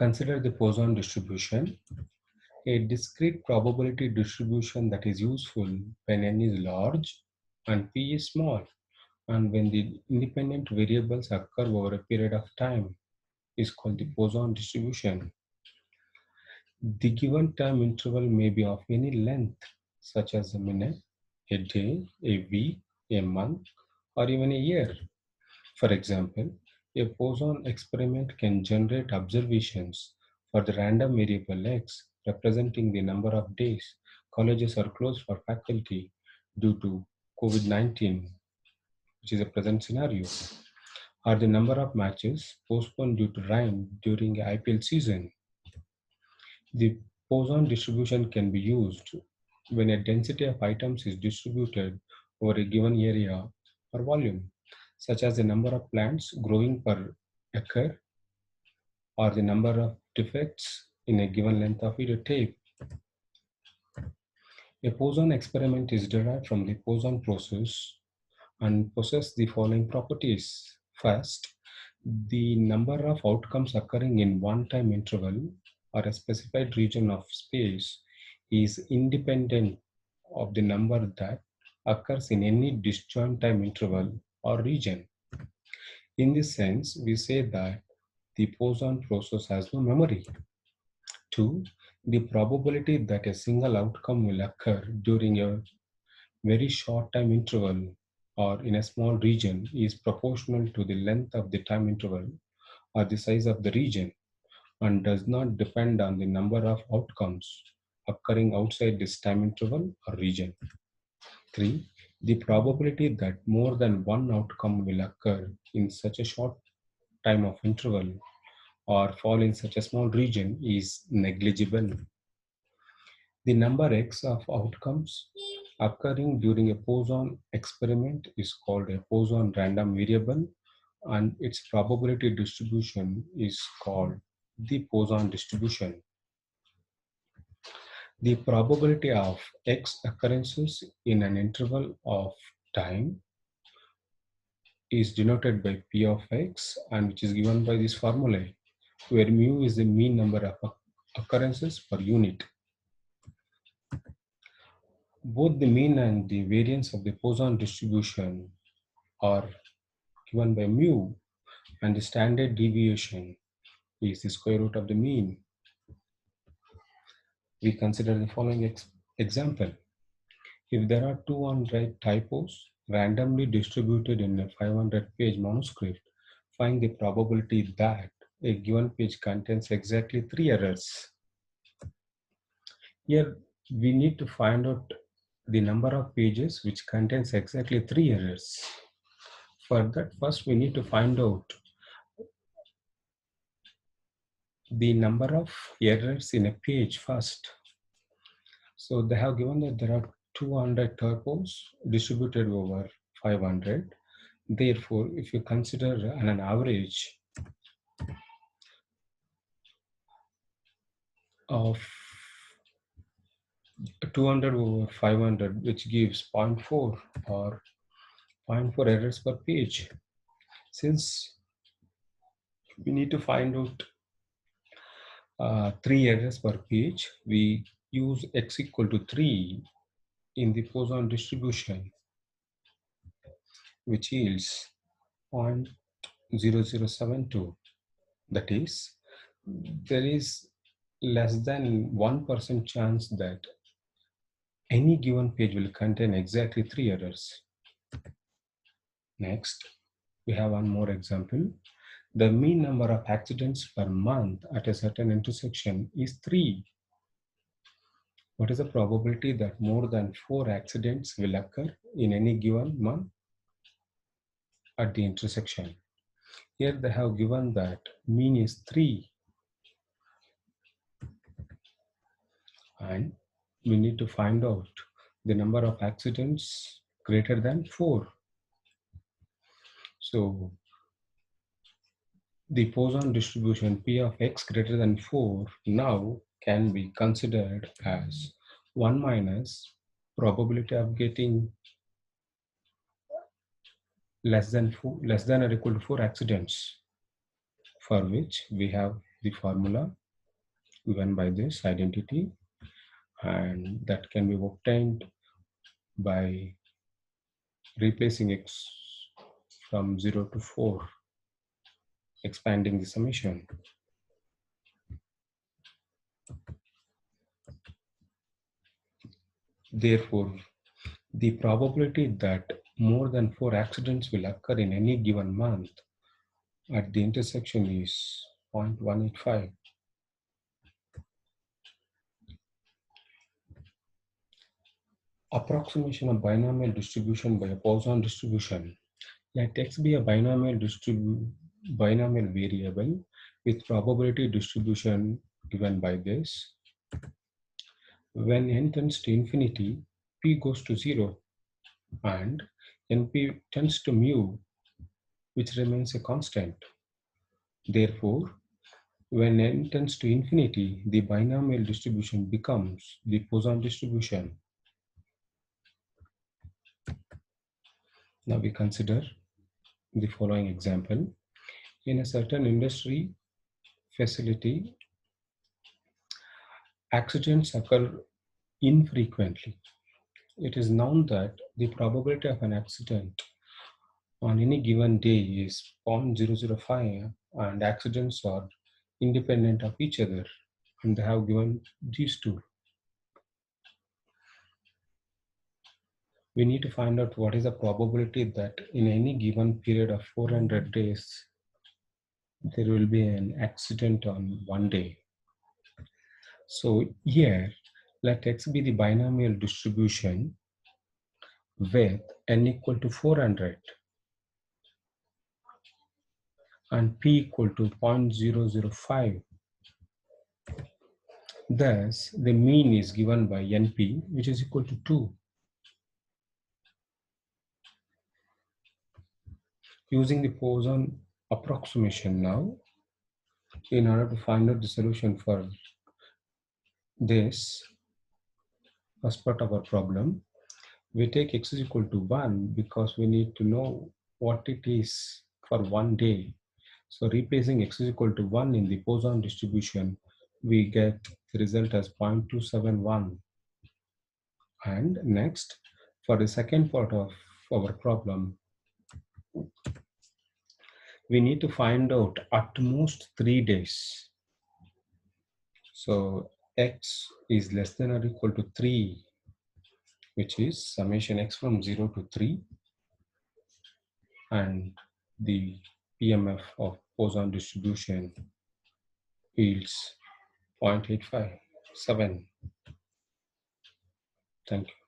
Consider the Poisson distribution, a discrete probability distribution that is useful when n is large and p is small, and when the independent variables occur over a period of time is called the Poisson distribution. The given time interval may be of any length, such as a minute, a day, a week, a month, or even a year. For example, a Poisson experiment can generate observations for the random variable x representing the number of days colleges are closed for faculty due to COVID-19, which is a present scenario, or the number of matches postponed due to rain during a IPL season. The Poisson distribution can be used when a density of items is distributed over a given area or volume, such as the number of plants growing per acre or the number of defects in a given length of videotape. A Poisson experiment is derived from the Poisson process and possess the following properties. First, the number of outcomes occurring in one time interval or a specified region of space is independent of the number that occurs in any disjoint time interval or region. In this sense, we say that the Poisson process has no memory. Two, the probability that a single outcome will occur during a very short time interval or in a small region is proportional to the length of the time interval or the size of the region and does not depend on the number of outcomes occurring outside this time interval or region. 3. The probability that more than one outcome will occur in such a short time of interval or fall in such a small region is negligible. The number x of outcomes occurring during a Poisson experiment is called a Poisson random variable, and its probability distribution is called the Poisson distribution. The probability of x occurrences in an interval of time is denoted by p of x, and which is given by this formula, where mu is the mean number of occurrences per unit. Both the mean and the variance of the Poisson distribution are given by mu, and the standard deviation is the square root of the mean. We consider the following example. If there are 200 typos randomly distributed in a 500-page manuscript, find the probability that a given page contains exactly 3 errors. Here we need to find out the number of pages which contains exactly 3 errors. For that, first we need to find out the number of errors in a page first. So they have given that there are 200 typos distributed over 500. Therefore, if you consider an average of 200 over 500, which gives 0.4 or 0.4 errors per page. Since we need to find out 3 errors per page, we use x equal to 3 in the Poisson distribution, which yields 0.0072. That is, there is less than 1% chance that any given page will contain exactly 3 errors. Next, we have one more example. The mean number of accidents per month at a certain intersection is 3. What is the probability that more than 4 accidents will occur in any given month at the intersection? Here they have given that mean is 3, and we need to find out the number of accidents greater than 4. So the Poisson distribution P of x greater than 4 now can be considered as 1 minus probability of getting less than or equal to 4 accidents, for which we have the formula given by this identity, and that can be obtained by replacing x from 0 to 4, expanding the summation. Therefore, the probability that more than 4 accidents will occur in any given month at the intersection is 0.185. Approximation of binomial distribution by a Poisson distribution. Let x be a binomial variable with probability distribution given by this. When n tends to infinity, p goes to 0 and np tends to mu, which remains a constant. Therefore, when n tends to infinity, the binomial distribution becomes the Poisson distribution. Now we consider the following example. In a certain industry facility, accidents occur infrequently. It is known that the probability of an accident on any given day is 0.005, and accidents are independent of each other, and they have given these two. We need to find out what is the probability that in any given period of 400 days there will be an accident on one day. So here, let x be the binomial distribution with n equal to 400 and p equal to 0.005. Thus, the mean is given by np, which is equal to 2. Using the Poisson approximation now, in order to find out the solution for this first part of our problem, we take x is equal to 1 because we need to know what it is for one day. So replacing x is equal to 1 in the Poisson distribution, we get the result as 0.271. And next, for the second part of our problem, we need to find out at most 3 days. So x is less than or equal to 3, which is summation x from 0 to 3, and the PMF of Poisson distribution yields 0.857. Thank you.